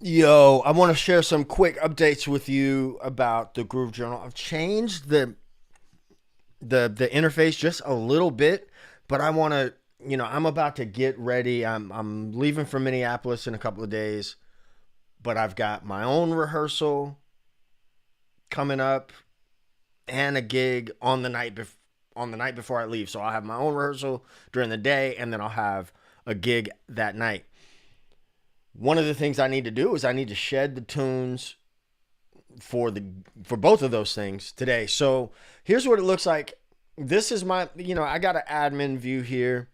Yo, I want to share some quick updates with you about the Groove Journal. I've changed the interface just a little bit, but I want to, I'm about to get ready. I'm leaving for Minneapolis in a couple of days, but I've got my own rehearsal coming up and a gig on the night before I leave. So I'll have my own rehearsal during the day, and then I'll have a gig that night. One of the things I need to do is I need to shed the tunes for the for both of those things today. So here's what it looks like. This is my, I got an admin view here.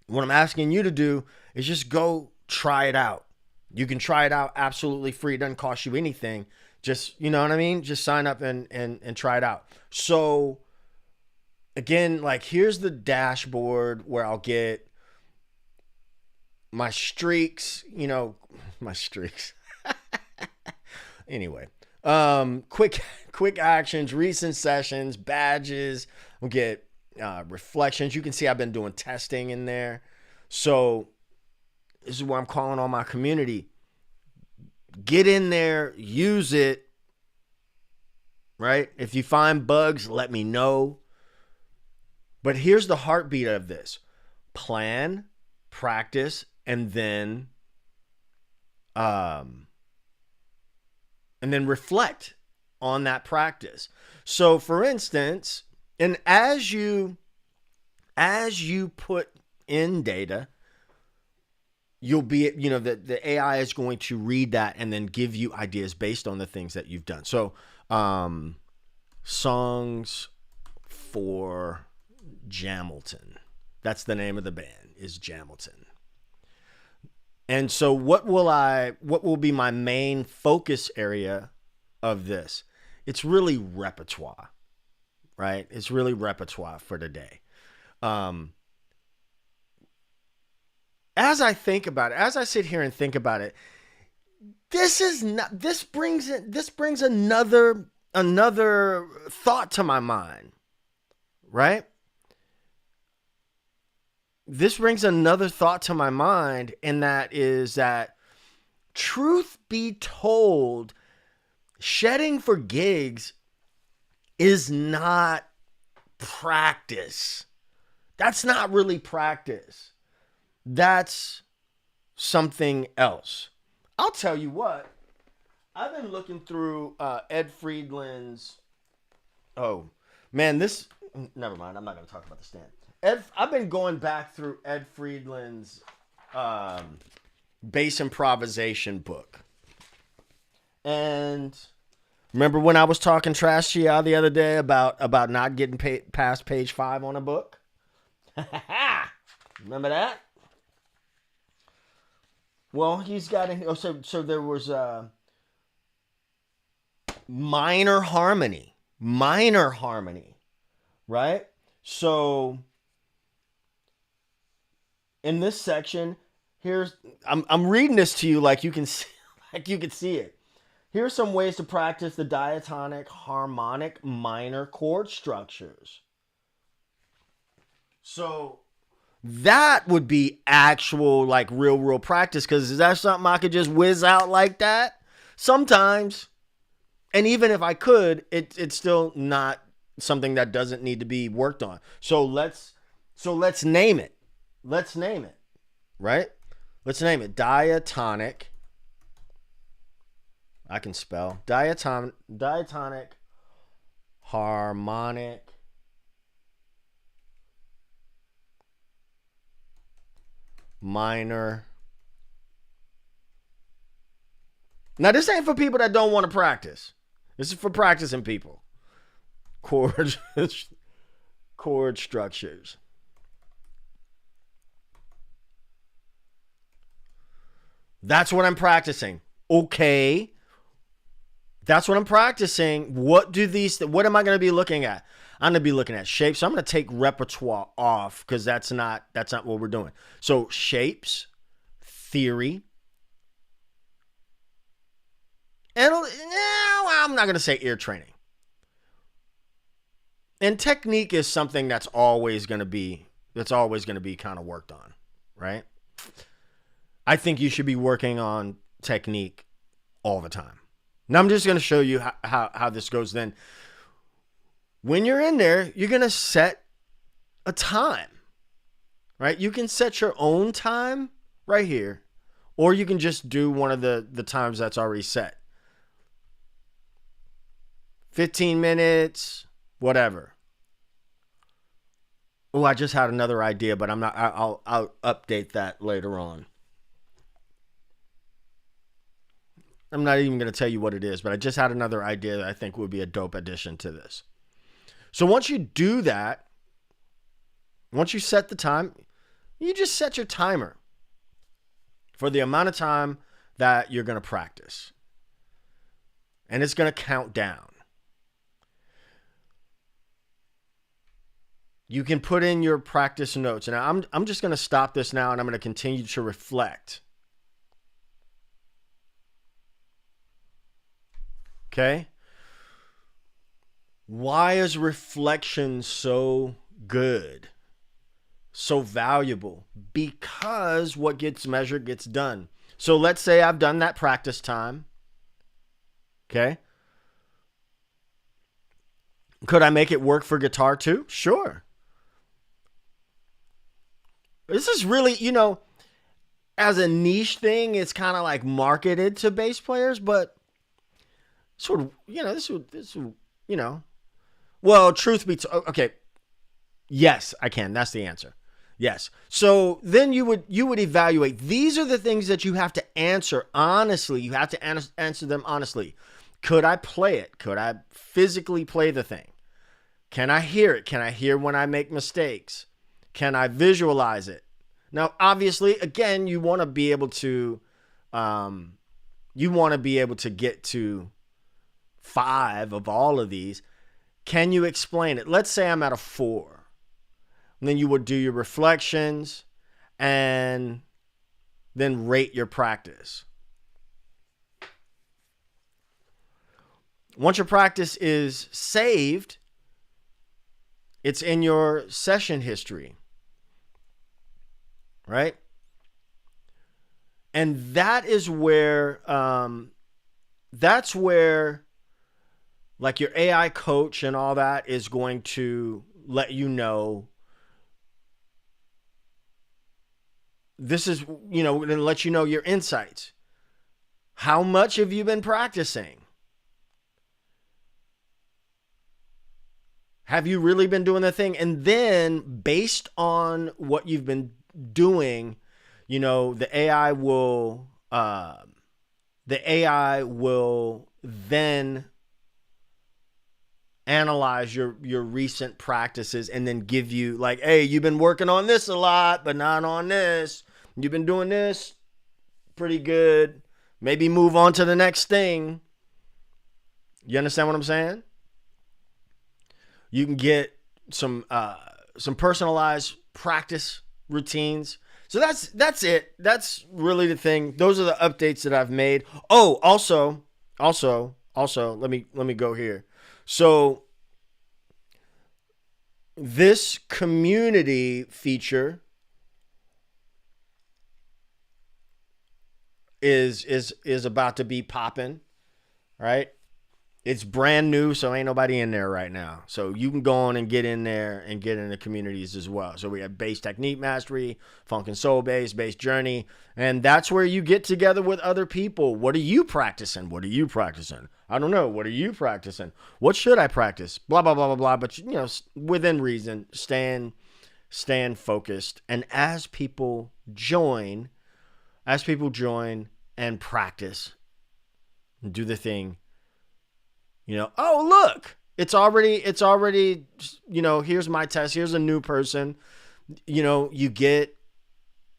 What I'm asking you to do is just go try it out. You can try it out absolutely free. It doesn't cost you anything. Just, you know what I mean? Just sign up and try it out. So again, like here's the dashboard where I'll get my streaks, my streaks. Anyway, quick actions, recent sessions, badges. We'll get reflections. You can see I've been doing testing in there. So this is what I'm calling on my community. Get in there, use it. Right? If you find bugs, let me know. But here's the heartbeat of this: plan, practice, and then reflect on that practice. So for instance, and as you put in data, you'll be, the AI is going to read that and then give you ideas based on the things that you've done. So songs for Jamilton, that's the name of the band, is Jamilton. And so what will be my main focus area of this? It's really repertoire, right? It's really repertoire for today. As I think about it, as I sit here and think about it, this brings another thought to my mind, right? This brings another thought to my mind, and that is that, truth be told, shedding for gigs is not practice. That's not really practice. That's something else. I'll tell you what, I've been looking through Ed Friedland's, oh man, never mind, I'm not going to talk about the stand. I've been going back through Ed Friedland's bass improvisation book. And remember when I was talking trash to you the other day about not getting past page 5 on a book? Remember that? Well, he's got so there was minor harmony, right? So in this section, I'm reading this to you like you can see, it. Here's some ways to practice the diatonic harmonic minor chord structures. So that would be actual, like real practice, because is that something I could just whiz out like that? Sometimes. And even if I could, it's still not something that doesn't need to be worked on. So let's name it. Let's name it, right? Let's name it diatonic. I can spell diatonic harmonic minor. Now this ain't for people that don't want to practice. This is for practicing people. Chord structures. That's what I'm practicing. Okay. That's what I'm practicing. What am I going to be looking at? I'm going to be looking at shapes. So I'm going to take repertoire off because that's not what we're doing. So shapes, theory, and I'm not going to say ear training. And technique is something that's always going to be kind of worked on, right? I think you should be working on technique all the time. Now I'm just going to show you how this goes then. When you're in there, you're going to set a time, right? You can set your own time right here, or you can just do one of the times that's already set. 15 minutes, whatever. Oh, I just had another idea, but I'll update that later on. I'm not even going to tell you what it is, but I just had another idea that I think would be a dope addition to this. So once you do that, once you set the time, you just set your timer for the amount of time that you're going to practice. And it's going to count down. You can put in your practice notes. And I'm just going to stop this now, and I'm going to continue to reflect. Okay? Why is reflection so good? So valuable? Because what gets measured gets done. So let's say I've done that practice time. Okay? Could I make it work for guitar too? Sure. This is really, as a niche thing, it's kind of like marketed to bass players, but sort of, this would, well, truth be told, okay. Yes, I can. That's the answer. Yes. So then you would evaluate. These are the things that you have to answer honestly. You have to answer them honestly. Could I play it? Could I physically play the thing? Can I hear it? Can I hear when I make mistakes? Can I visualize it? Now, obviously, again, you want to be able to get to 5 of all of these. Can you explain it? Let's say I'm at a 4. And then you would do your reflections and then rate your practice. Once your practice is saved, it's in your session history, right? And that is where, like your AI coach and all that is going to let you know. This is, going to let you know your insights. How much have you been practicing? Have you really been doing the thing? And then based on what you've been doing, the AI will then analyze your recent practices and then give you like, hey, you've been working on this a lot, but not on this. You've been doing this pretty good. Maybe move on to the next thing. You understand what I'm saying? You can get some personalized practice routines. So that's it. That's really the thing. Those are the updates that I've made. Oh, also, let me go here. So this community feature is about to be popping, right? It's brand new, so ain't nobody in there right now. So you can go on and get in there and get in the communities as well. So we have Bass Technique Mastery, Funk and Soul Bass, Bass Journey, and that's where you get together with other people. What are you practicing? What are you practicing? I don't know. What are you practicing? What should I practice? Blah, blah, blah, blah, blah. But, within reason, stand focused. And as people join and practice and do the thing, oh, look, it's already, here's my test. Here's a new person, you get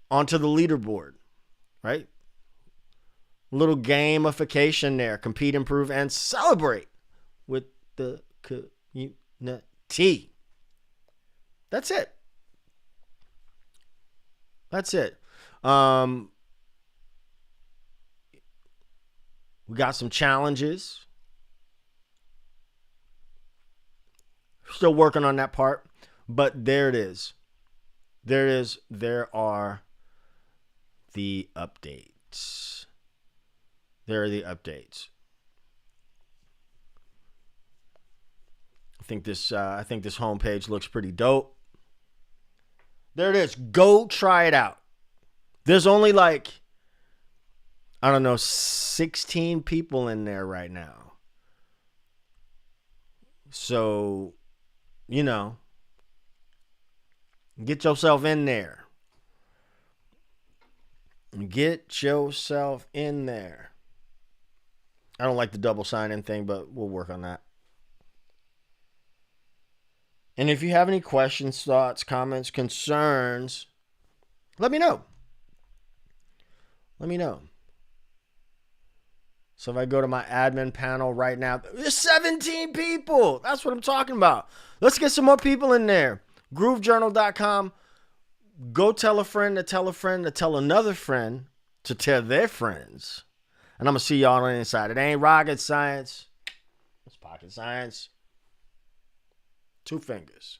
onto the leaderboard, right? Little gamification there. Compete, improve, and celebrate with the community. That's it. We got some challenges. Still working on that part, but there it is. There are the updates. There are the updates. I think this homepage looks pretty dope. There it is. Go try it out. There's only like, I don't know, 16 people in there right now. So, you know, get yourself in there. Get yourself in there. I don't like the double sign-in thing, but we'll work on that. And if you have any questions, thoughts, comments, concerns, let me know. Let me know. So if I go to my admin panel right now, there's 17 people. That's what I'm talking about. Let's get some more people in there. groovejournal.com. Go tell a friend to tell a friend to tell another friend to tell their friends. And I'm going to see y'all on the inside. It ain't rocket science. It's pocket science. 2 fingers.